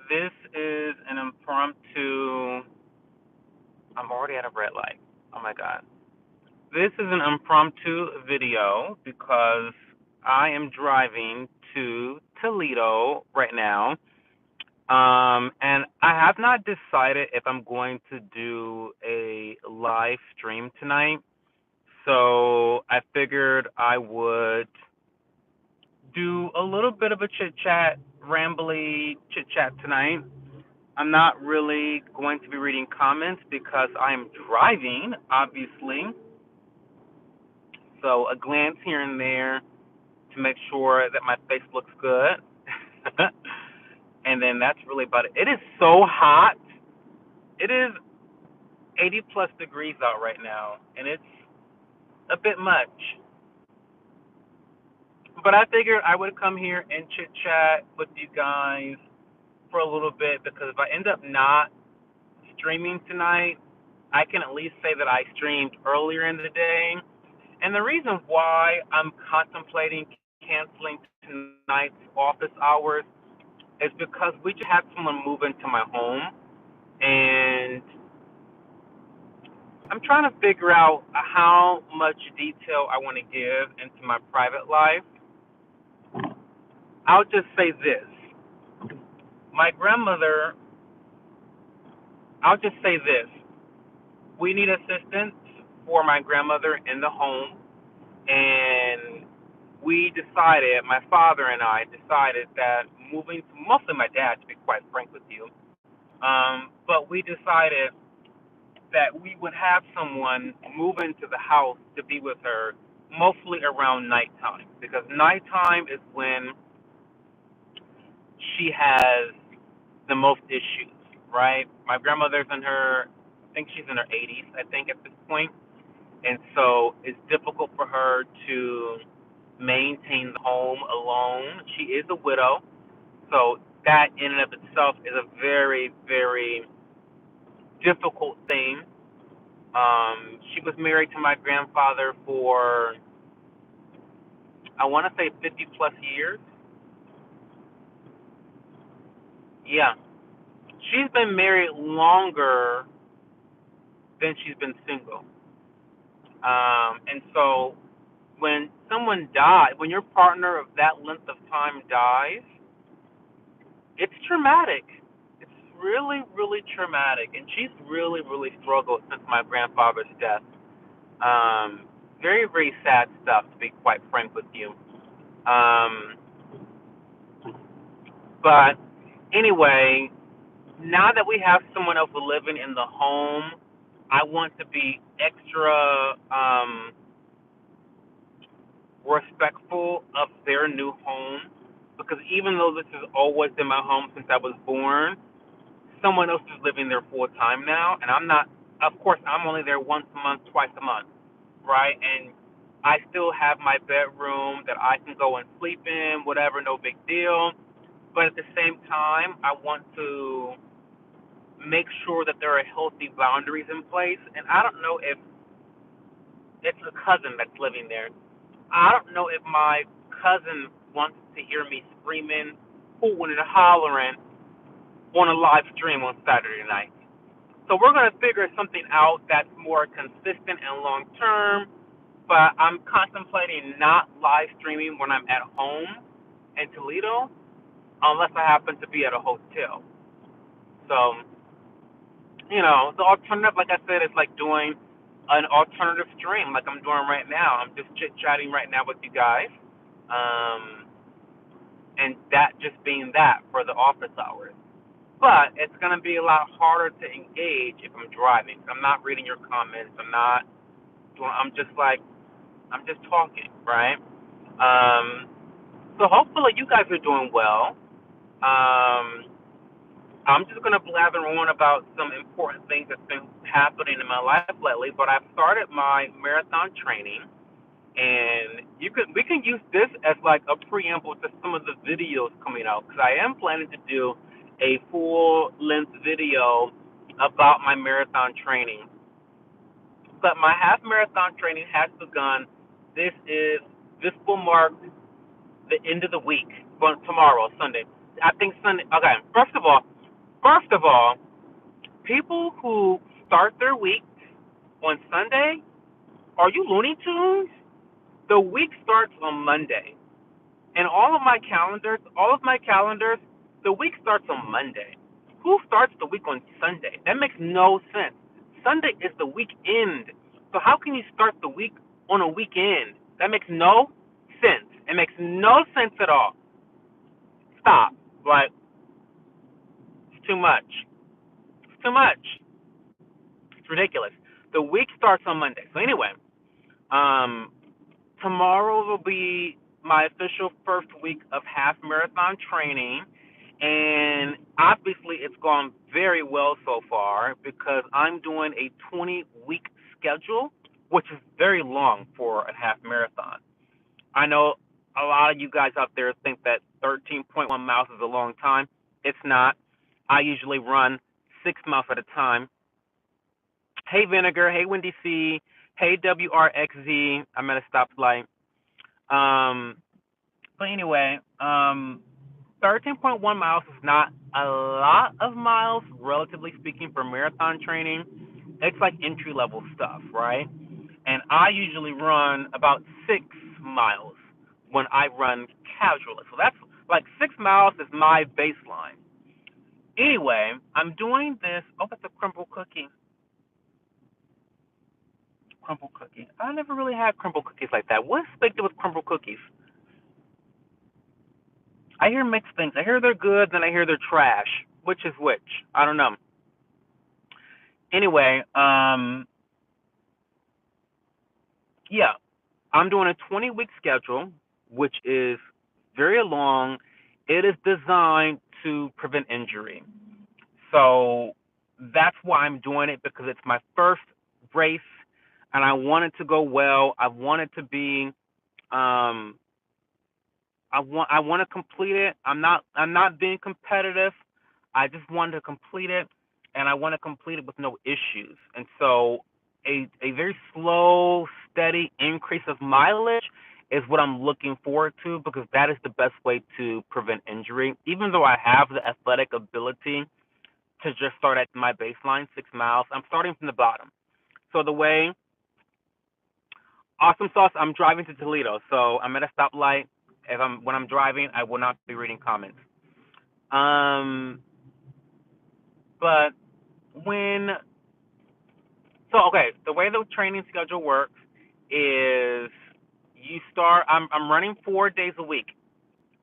This is an impromptu. I'm already at a red light. Oh my God. This is an impromptu video because I am driving to Toledo right now. And I have not decided if I'm going to do a live stream tonight. So I figured I would do a little bit of a chit chat, rambly chit chat tonight. I'm not really going to be reading comments because I am driving, obviously. So a glance here and there to make sure that my face looks good. And then that's really about it. It is so hot. It is 80 plus degrees out right now, and it's a bit much. But I figured I would come here and chit chat with you guys for a little bit because if I end up not streaming tonight, I can at least say that I streamed earlier in the day. And the reason why I'm contemplating canceling tonight's office hours is because we just had someone move into my home, and I'm trying to figure out how much detail I want to give into my private life. I'll just say this. My grandmother, I'll just say this. We need assistance for my grandmother in the home, and we decided, my father and I decided that moving, mostly my dad, to be quite frank with you, but we decided that we would have someone move into the house to be with her, mostly around nighttime, because nighttime is when she has the most issues, right? My grandmother's in her, I think she's in her 80s, I think, at this point, and so it's difficult for her to maintain the home alone. She is a widow, so that in and of itself is a very, very difficult thing. She was married to my grandfather for, I want to say, 50 plus years. Yeah, she's been married longer than she's been single. And so when someone dies, when your partner of that length of time dies, it's traumatic. It's really, really traumatic. And she's really, really struggled since my grandfather's death. Um, Very, very sad stuff, to be quite frank with you. Um, but anyway, now that we have someone else living in the home, I want to be extra respectful of their new home because even though this has always been my home since I was born, someone else is living there full time now, and I'm not. Of course, I'm only there once a month, twice a month, right? And I still have my bedroom that I can go and sleep in, whatever, no big deal. But at the same time, I want to make sure that there are healthy boundaries in place. And I don't know if it's a cousin that's living there. I don't know if my cousin wants to hear me screaming, hooting, and hollering on a live stream on Saturday night. So we're going to figure something out that's more consistent and long term. But I'm contemplating not live streaming when I'm at home in Toledo, unless I happen to be at a hotel. So, the alternative, like I said, is like doing an alternative stream, like I'm doing right now. I'm just chit chatting right now with you guys, um, and that just being that for the office hours. But it's going to be a lot harder to engage if I'm driving. I'm not reading your comments. I'm not doing. I'm just talking, right? Um, so hopefully you guys are doing well. Um, I'm just going to blather on about some important things that's been happening in my life lately. But I've started my marathon training, and we can use this as like a preamble to some of the videos coming out because I am planning to do a full length video about my marathon training. But my half marathon training has begun. This will mark the end of the week, tomorrow, Sunday. I think Sunday. Okay, first of all, First of all, people who start their week on Sunday, are you Looney Tunes? The week starts on Monday. And all of my calendars, the week starts on Monday. Who starts the week on Sunday? That makes no sense. Sunday is the weekend. So how can you start the week on a weekend? That makes no sense. It makes no sense at all. Stop. Like, it's too much. It's too much. It's ridiculous. The week starts on Monday. So anyway, um, tomorrow will be my official first week of half marathon training. And obviously, it's gone very well so far because I'm doing a 20-week schedule, which is very long for a half marathon. I know a lot of you guys out there think that 13.1 miles is a long time. It's not. I usually run 6 miles at a time. Hey, Vinegar. Hey, Wendy C. Hey, WRXZ. I'm at a stoplight. Um, but anyway, 13.1 miles is not a lot of miles, relatively speaking, for marathon training. It's like entry level stuff, right? And I usually run about 6 miles when I run casually. So that's like 6 miles is my baseline. Anyway, I'm doing this. Oh, that's a crumble cookie. Crumble cookie. I never really had crumble cookies like that. What's the big deal with crumble cookies? I hear mixed things. I hear they're good, then I hear they're trash. Which is which? I don't know. Anyway, yeah, I'm doing a 20-week schedule, which is very long. It is designed to prevent injury. So that's why I'm doing it because it's my first race, and I want it to go well. I want it to be um, I want to complete it. I'm not being competitive. I just want to complete it, and I want to complete it with no issues. And so a very slow, steady increase of mileage is what I'm looking forward to because that is the best way to prevent injury. Even though I have the athletic ability to just start at my baseline, 6 miles, I'm starting from the bottom. So the way Awesome sauce. I'm driving to Toledo, so I'm at a stoplight. If I'm when I'm driving, I will not be reading comments. Um, but when okay, the way the training schedule works is you start. I'm running 4 days a week,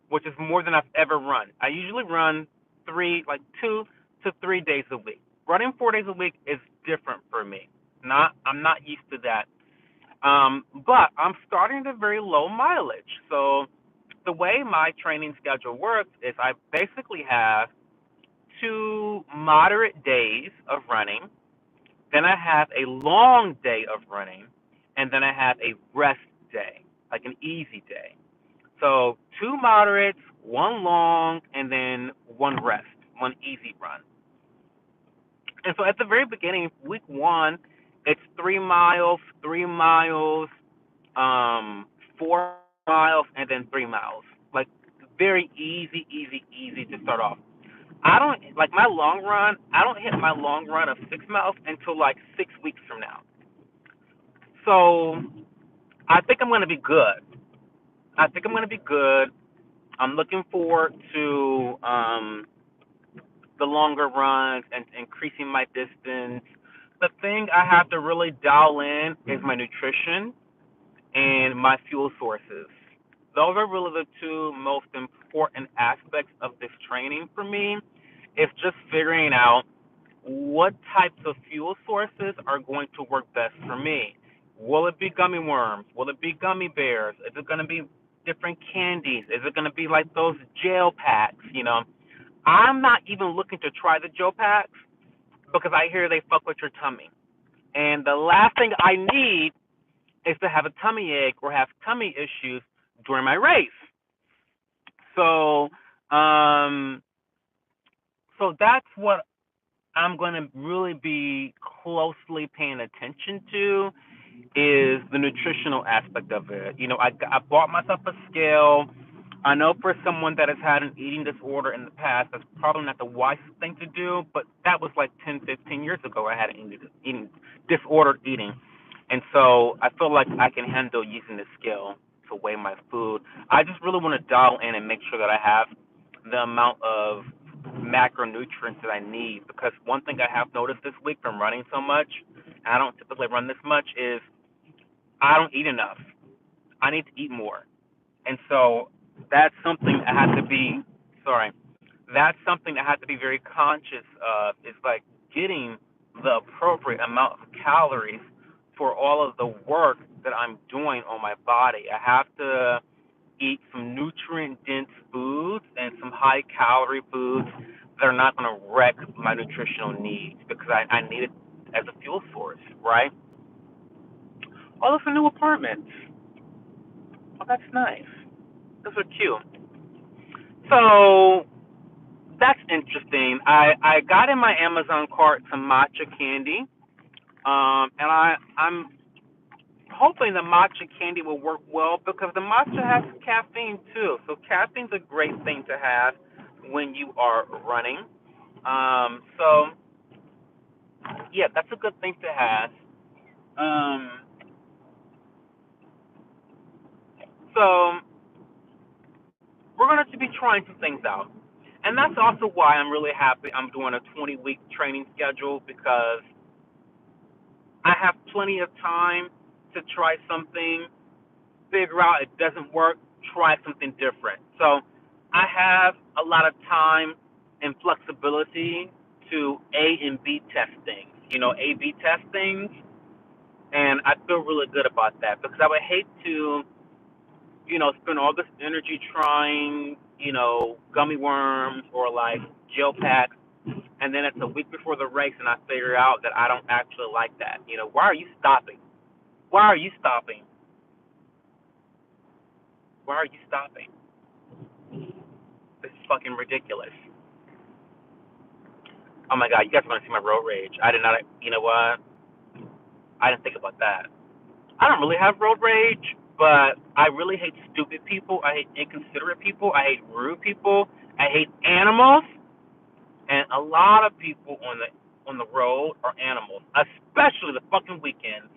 which is more than I've ever run. I usually run 2 to 3 days a week. Running 4 days a week is different for me. Not I'm not used to that. But I'm starting at a very low mileage. So the way my training schedule works is I basically have 2 moderate days of running, then I have a long day of running, and then I have a rest day, like an easy day. So 2 moderates, one long, and then one rest, one easy run. And so at the very beginning, week one, it's 3 miles, 3 miles, 4 miles, and then 3 miles. Like very easy, easy, easy to start off. I don't like my long run. I don't hit my long run of 6 miles until like 6 weeks from now. So I think I'm gonna be good. I think I'm gonna be good. I'm looking forward to the longer runs and increasing my distance. The thing I have to really dial in is my nutrition and my fuel sources. Those are really the two most important aspects of this training for me. It's just figuring out what types of fuel sources are going to work best for me. Will it be gummy worms? Will it be gummy bears? Is it going to be different candies? Is it going to be like those gel packs? I'm not even looking to try the gel packs because I hear they fuck with your tummy. And the last thing I need is to have a tummy ache or have tummy issues during my race. So, um, so that's what I'm going to really be closely paying attention to is the nutritional aspect of it. I bought myself a scale. I know for someone that has had an eating disorder in the past, that's probably not the wisest thing to do, but that was like 10, 15 years ago. I had an eating disordered eating. And so I feel like I can handle using this skill to weigh my food. I just really want to dial in and make sure that I have the amount of macronutrients that I need, because one thing I have noticed this week from running so much, and I don't typically run this much, is I don't eat enough. I need to eat more. And so that's something I have to be sorry. That's something I have to be very conscious of, is like getting the appropriate amount of calories for all of the work that I'm doing on my body. I have to eat some nutrient dense foods and some high calorie foods that are not going to wreck my nutritional needs, because I need it as a fuel source, right? Oh, those are new apartments. Oh, that's nice. Those are cute. So that's interesting. I got in my Amazon cart some matcha candy, and I'm hoping the matcha candy will work well, because the matcha has caffeine too. So caffeine's a great thing to have when you are running. So yeah, that's a good thing to have. Um, so we're going to be trying some things out. And that's also why I'm really happy I'm doing a 20-week training schedule, because I have plenty of time to try something, figure out it doesn't work, try something different. So I have a lot of time and flexibility to A and B test things, A/B test things, and I feel really good about that, because I would hate to, spend all this energy trying, gummy worms or like gel packs, and then it's a week before the race and I figure out that I don't actually like that. Why are you stopping? Why are you stopping? Why are you stopping? This is fucking ridiculous. Oh my god, you guys want to see my road rage? I did not. You know what? I didn't think about that. I don't really have road rage, but I really hate stupid people. I hate inconsiderate people. I hate rude people. I hate animals, and a lot of people on the road are animals, especially the fucking weekends.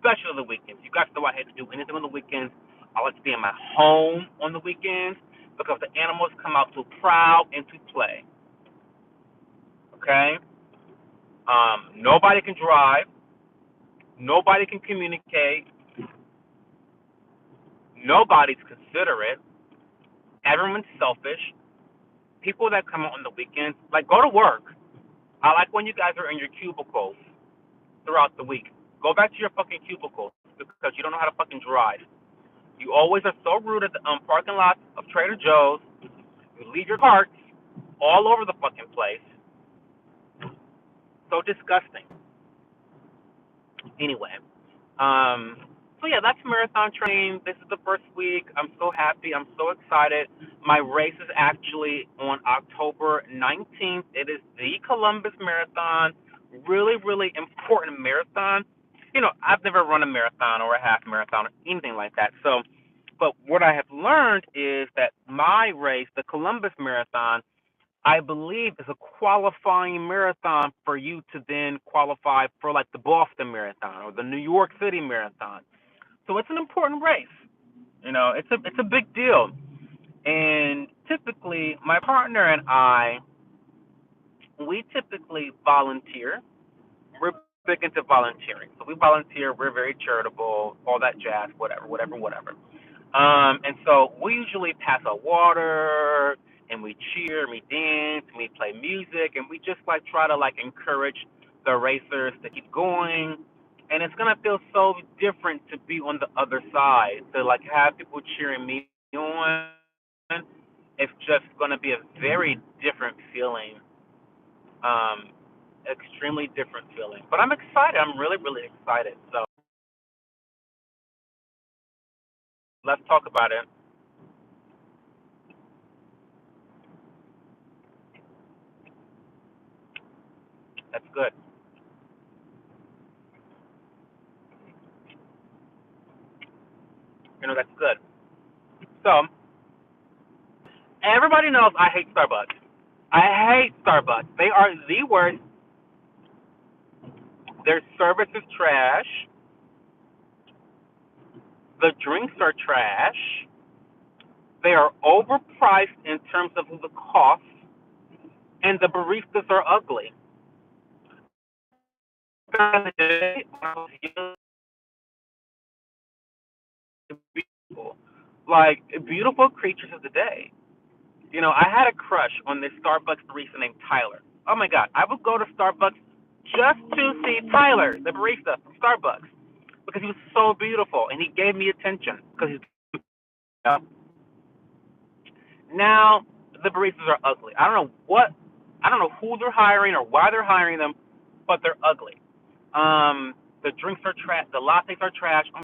Especially the weekends. You guys know I hate to do anything on the weekends. I like to be in my home on the weekends, because the animals come out to prowl and to play. Okay? Nobody can drive. Nobody can communicate. Nobody's considerate. Everyone's selfish. People that come out on the weekends, like, go to work. I like when you guys are in your cubicles throughout the week. Go back to your fucking cubicles, because you don't know how to fucking drive. You always are so rude at the parking lot of Trader Joe's. You leave your carts all over the fucking place. So disgusting. Anyway, um, so yeah, that's marathon training. This is the first week. I'm so happy. I'm so excited. My race is actually on October 19th. It is the Columbus Marathon. Really, really important marathon. I've never run a marathon or a half marathon or anything like that. So, but what I have learned is that my race, the Columbus Marathon, I believe is a qualifying marathon for you to then qualify for like the Boston Marathon or the New York City Marathon. So it's an important race. It's a big deal. And typically, my partner and I, we typically volunteer. We're big into volunteering. So we volunteer. We're very charitable, all that jazz, whatever, whatever, whatever. And so we usually pass out water, and we cheer, and we dance, and we play music, and we just like try to like encourage the racers to keep going. And it's gonna feel so different to be on the other side, to like have people cheering me on. It's just gonna be a very different feeling, um, extremely different feeling. But I'm excited. I'm really, really excited. So let's talk about it. That's good. That's good. So Everybody knows I hate Starbucks. I hate Starbucks. They are the worst. Their service is trash. The drinks are trash. They are overpriced in terms of the cost, and the baristas are ugly. Back in the day, when I was young, beautiful, like beautiful creatures of the day. You know, I had a crush on this Starbucks barista named Tyler. Oh my God, I would go to Starbucks just to see Tyler, the barista from Starbucks, because he was so beautiful and he gave me attention because he's beautiful. Now the baristas are ugly. I don't know who they're hiring or why they're hiring them, but they're ugly. The drinks are trash. The lattes are trash.